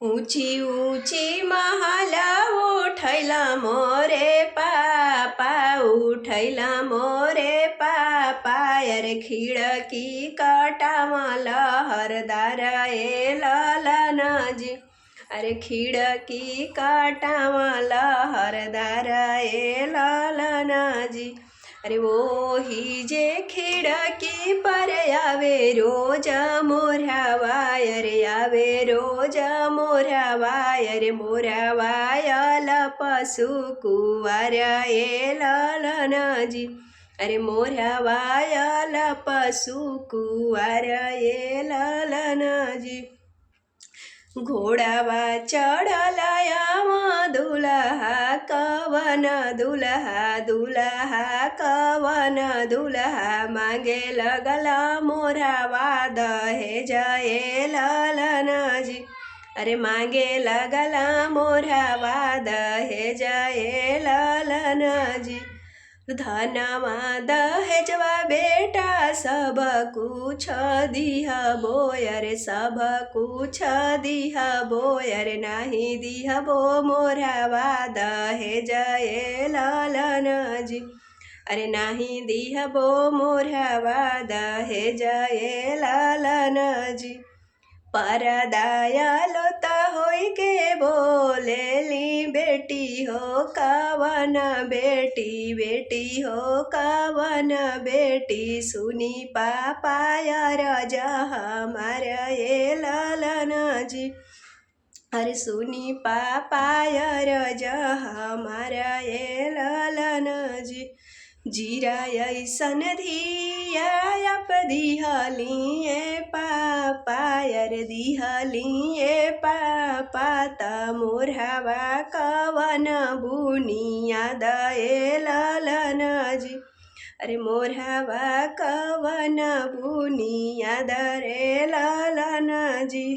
ऊंची ऊंची महाला उठैला मोरे पापा उठैला मोरे पापा अरे खिड़की काटामल हरदार ए ललनाजी अरे खिड़की काटामल हरदार ए ललनाजी अरे वही जे खिड़की पर आवे रोज मोरा वायर आवे रोज मोरा वायर मोरा वायल पशु कुंवर ए ललनाजी अरे मोरा वायल पशु कुंवर ए ललनाजी घोड़ावा चढ़लाया दुल्हा कवन दुल्हा दुल्हा कवन दुल्हा मांगे लगला मोरावा दहेज ए ललनाजी अरे मांगे लगला मोरावा दहेज ए ललनाजी धनवा दहेजवा बेटा सब कुछ दिह बोयर सब कुछ दिह बोयर नहीं दिह बो मोरावा दहेज ए ललनाजी अरे नहीं दिह बो मोरावा दहेज ए ललनाजी परदायालो त होई के बोलेली बेटी हो कवन बेटी बेटी हो कवन बेटी सुनी पापा रज हमार ए ललनाजी अरे सुनी पापा रज हमार ए ललनाजी जीरा ऐसन धिया दिहलिए पापा यार दिहलिए पापा त मोरवा कवन बुनियाद ए ललनाजी अरे मोरवा कवन बुनियाद रे ललनाजी।